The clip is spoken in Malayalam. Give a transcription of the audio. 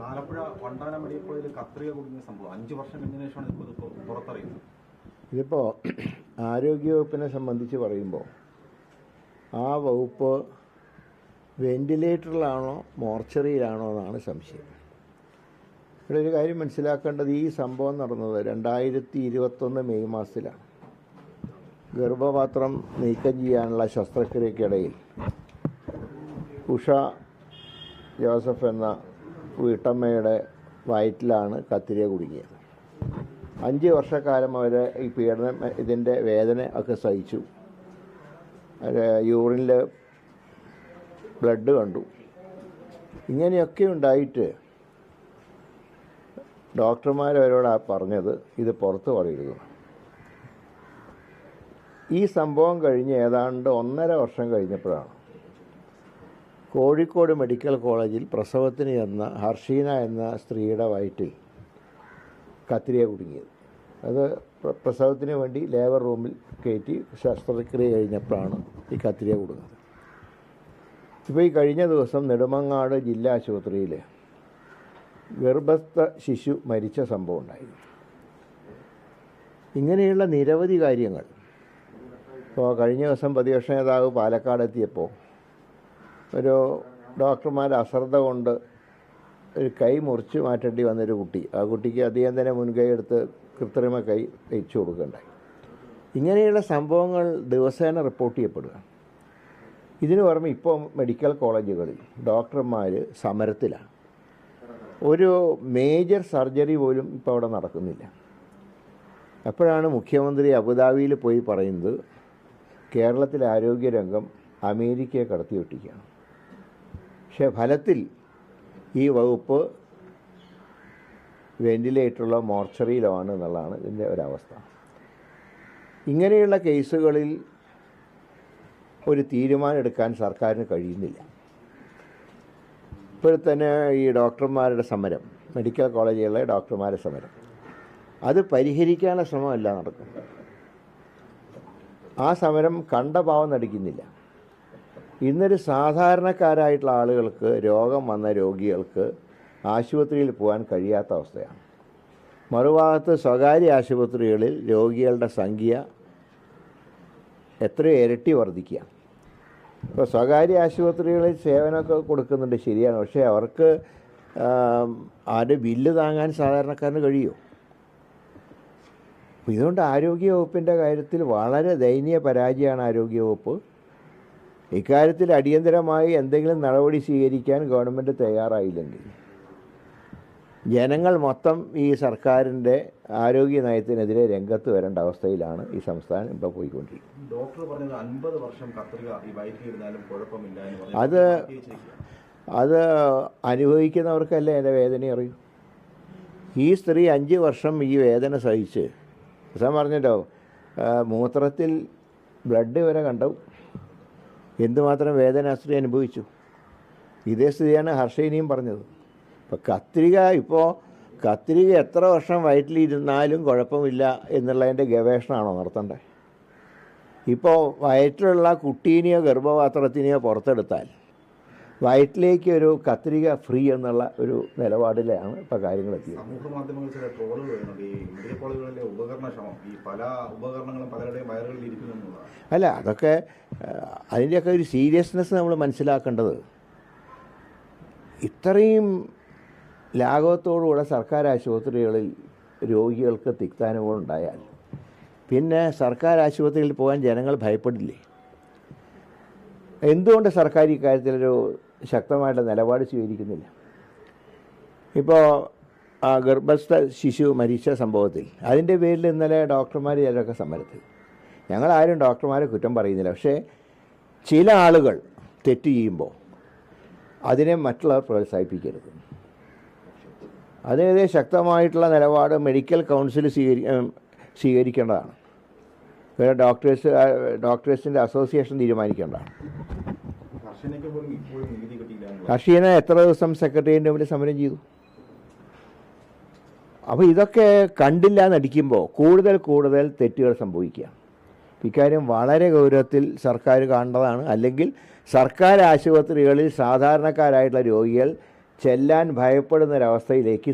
ആലപ്പുഴ വണ്ടാനം മെഡിക്കൽ കോളേജിൽ കത്രിക കുടുങ്ങിയ സംഭവം 5 വർഷം കഴിഞ്ഞതിന് ശേഷമാണ് ഇപ്പോൾ പുറത്തറിയുന്നത്. ഇതിപ്പോൾ ആരോഗ്യവകുപ്പിനെ സംബന്ധിച്ച് പറയുമ്പോൾ ആ വകുപ്പ് വെന്റിലേറ്ററിലാണോ മോർച്ചറിയിലാണോ എന്നാണ് സംശയം. ഇവിടെ ഒരു കാര്യം മനസ്സിലാക്കേണ്ടത്, ഈ സംഭവം നടന്നത് 2021 മെയ് മാസത്തിലാണ്. ഗർഭപാത്രം നീക്കം ചെയ്യാനുള്ള ശസ്ത്രക്രിയക്കിടയിൽ ഉഷ ജോസഫ് എന്ന വീട്ടമ്മയുടെ വയറ്റിലാണ് കത്തിരിക കുടുങ്ങിയത്. 5 വർഷക്കാലം അവർ ഈ പീഡനം ഇതിൻ്റെ വേദന ഒക്കെ സഹിച്ചു. യൂറിനിൽ ബ്ലഡ് കണ്ടു. ഇങ്ങനെയൊക്കെ ഉണ്ടായിട്ട് ഡോക്ടർമാരവരോട് പറഞ്ഞത് ഇത് പുറത്ത് പറയരുത്. ഈ സംഭവം കഴിഞ്ഞ് ഏതാണ്ട് 1.5 വർഷം കഴിഞ്ഞപ്പോഴാണ് കോഴിക്കോട് മെഡിക്കൽ കോളേജിൽ പ്രസവത്തിന് ചെന്ന ഹർഷീന എന്ന സ്ത്രീയുടെ വയറ്റിൽ കത്തിരിക കുടുങ്ങിയത്. അത് പ്രസവത്തിന് വേണ്ടി ലേബർ റൂമിൽ കയറ്റി ശസ്ത്രക്രിയ കഴിഞ്ഞപ്പോഴാണ് ഈ കത്തിരിക കുടുങ്ങുന്നത്. ഇപ്പോൾ ഈ കഴിഞ്ഞ ദിവസം നെടുമങ്ങാട് ജില്ലാ ആശുപത്രിയിൽ ഗർഭസ്ഥ ശിശു മരിച്ച സംഭവം ഉണ്ടായി. ഇങ്ങനെയുള്ള നിരവധി കാര്യങ്ങൾ. ഇപ്പോൾ കഴിഞ്ഞ ദിവസം പ്രതിപക്ഷ നേതാവ് പാലക്കാട് എത്തിയപ്പോൾ ഒരു ഡോക്ടർമാരുടെ അശ്രദ്ധ കൊണ്ട് ഒരു കൈ മുറിച്ച് മാറ്റേണ്ടി വന്നൊരു കുട്ടി, ആ കുട്ടിക്ക് അധികം തന്നെ മുൻകൈ എടുത്ത് കൃത്രിമ കൈ വെച്ചു കൊടുക്കുകയുണ്ടായി. ഇങ്ങനെയുള്ള സംഭവങ്ങൾ ദിവസേന റിപ്പോർട്ട് ചെയ്യപ്പെടുക. ഇതിനു പുറമെ ഇപ്പോൾ മെഡിക്കൽ കോളേജുകളിൽ ഡോക്ടർമാർ സമരത്തിലാണ്. ഒരു മേജർ സർജറി പോലും ഇപ്പോൾ അവിടെ നടക്കുന്നില്ല. അപ്പോഴാണ് മുഖ്യമന്ത്രി അബുദാബിയിൽ പോയി പറയുന്നത് കേരളത്തിലെ ആരോഗ്യരംഗം അമേരിക്കയെ കടത്തിവെട്ടിക്കുകയാണ്. പക്ഷേ ഫലത്തിൽ ഈ വകുപ്പ് വെന്റിലേറ്ററുള്ള മോർച്ചറിയിലാണ് എന്നുള്ളതാണ് ഇതിൻ്റെ ഒരവസ്ഥ. ഇങ്ങനെയുള്ള കേസുകളിൽ ഒരു തീരുമാനം എടുക്കാൻ സർക്കാരിന് കഴിയുന്നില്ല. ഇപ്പോഴത്തന്നെ ഈ ഡോക്ടർമാരുടെ സമരം, മെഡിക്കൽ കോളേജുകളിലെ ഡോക്ടർമാരുടെ സമരം, അത് പരിഹരിക്കാനുള്ള ശ്രമമല്ല നടക്കുന്നത്. ആ സമരം കണ്ട പാവം നടിക്കുന്നില്ല. ഇന്നൊരു സാധാരണക്കാരായിട്ടുള്ള ആളുകൾക്ക്, രോഗം വന്ന രോഗികൾക്ക് ആശുപത്രിയിൽ പോകാൻ കഴിയാത്ത അവസ്ഥയാണ്. മറുഭാഗത്ത് സ്വകാര്യ ആശുപത്രികളിൽ രോഗികളുടെ സംഖ്യ എത്രയോ ഇരട്ടി വർദ്ധിക്കുക. ഇപ്പോൾ സ്വകാര്യ ആശുപത്രികളിൽ സേവനമൊക്കെ കൊടുക്കുന്നുണ്ട്, ശരിയാണ്. പക്ഷേ അവർക്ക് ആരുടെ ബില്ല് താങ്ങാൻ സാധാരണക്കാരന് കഴിയുമോ? ഇതുകൊണ്ട് ആരോഗ്യവകുപ്പിൻ്റെ കാര്യത്തിൽ വളരെ ദയനീയ പരാജയമാണ് ആരോഗ്യവകുപ്പ്. ഇക്കാര്യത്തിൽ അടിയന്തരമായി എന്തെങ്കിലും നടപടി സ്വീകരിക്കാൻ ഗവൺമെൻറ് തയ്യാറായില്ലെങ്കിൽ ജനങ്ങൾ മൊത്തം ഈ സർക്കാരിൻ്റെ ആരോഗ്യ നയത്തിനെതിരെ രംഗത്ത് വരേണ്ട അവസ്ഥയിലാണ് ഈ സംസ്ഥാനം ഇപ്പോൾ പോയിക്കൊണ്ടിരിക്കുന്നത്. ഡോക്ടർ പറഞ്ഞത് 50 വർഷം കത്രിക ഈ വയറ്റിലിരുന്നാലും കുഴപ്പമില്ല എന്ന് പറഞ്ഞു. അത് അനുഭവിക്കുന്നവർക്കല്ലേ എൻ്റെ വേദന അറിയൂ. ഈ സ്ത്രീ 5 വർഷം ഈ വേദന സഹിച്ച്, പറഞ്ഞല്ലോ, മൂത്രത്തിൽ ബ്ലഡ് വരെ കണ്ടു. എന്തുമാത്രം വേദന സ്ത്രീ അനുഭവിച്ചു. ഇതേ സ്ഥിതിയാണ് ഹർഷയിനിയും പറഞ്ഞത്. ഇപ്പോൾ കത്രിക എത്ര വർഷം വയറ്റിലിരുന്നാലും കുഴപ്പമില്ല എന്നുള്ളതിൻ്റെ ഗവേഷണമാണോ നടത്തേണ്ടത്? ഇപ്പോൾ വയറ്റിലുള്ള കുട്ടീനെയോ ഗർഭപാത്രത്തിനെയോ പുറത്തെടുത്താൽ വയറ്റിലേക്ക് ഒരു കത്രിക ഫ്രീ എന്നുള്ള ഒരു നിലപാടിലാണ് ഇപ്പോൾ കാര്യങ്ങൾ എത്തിയത്. സമൂഹ മാധ്യമങ്ങളിൽ ചില ട്രോളുകൾ വരുന്നുണ്ട്. ഈ മെഡിക്കൽ കോളേജുകളിലെ ഉപകരണക്ഷമം, ഈ പല ഉപകരണങ്ങളും പലരുടെയും വയറുകളിൽ ഇരിക്കുന്നു. അല്ല, അതൊക്കെ അതിൻ്റെയൊക്കെ ഒരു സീരിയസ്നെസ് നമ്മൾ മനസ്സിലാക്കേണ്ടത്. ഇത്രയും ലാഘവത്തോടുകൂടെ സർക്കാർ ആശുപത്രികളിൽ രോഗികൾക്ക് തിക്താനുഭവമുണ്ടായാൽ പിന്നെ സർക്കാർ ആശുപത്രിയിൽ പോകാൻ ജനങ്ങൾ ഭയപ്പെടില്ലേ? എന്തുകൊണ്ട് സർക്കാർ ഇക്കാര്യത്തിലൊരു ശക്തമായിട്ട് നിലപാട് സ്വീകരിക്കുന്നില്ല? ഇപ്പോൾ ഗർഭസ്ഥ ശിശു മരിച്ച സംഭവത്തിൽ അതിൻ്റെ പേരിൽ ഇന്നലെ ഡോക്ടർമാർ ചിലരൊക്കെ സമരത്തിൽ. ഞങ്ങളാരും ഡോക്ടർമാരെ കുറ്റം പറയുന്നില്ല. പക്ഷേ ചില ആളുകൾ തെറ്റ് ചെയ്യുമ്പോൾ അതിനെ മറ്റുള്ളവർ പ്രോത്സാഹിപ്പിക്കരുത്. അതിനെതിരെ ശക്തമായിട്ടുള്ള നിലപാട് മെഡിക്കൽ കൗൺസിൽ സ്വീകരിക്കേണ്ടതാണ്. ഡോക്ടേഴ്സിൻ്റെ അസോസിയേഷൻ തീരുമാനിക്കേണ്ടതാണ്. ഹർഷീന എത്ര ദിവസം സെക്രട്ടേറിയറ്റിൻ്റെ മുമ്പിൽ സമരം ചെയ്തു? അപ്പോൾ ഇതൊക്കെ കണ്ടില്ല നടിക്കുമ്പോൾ കൂടുതൽ തെറ്റുകൾ സംഭവിക്കുക. ഇക്കാര്യം വളരെ ഗൗരവത്തിൽ സർക്കാർ കാണേണ്ടതാണ്. അല്ലെങ്കിൽ സർക്കാർ ആശുപത്രികളിൽ സാധാരണക്കാരായിട്ടുള്ള രോഗികൾ ചെല്ലാൻ ഭയപ്പെടുന്നൊരവസ്ഥയിലേക്ക്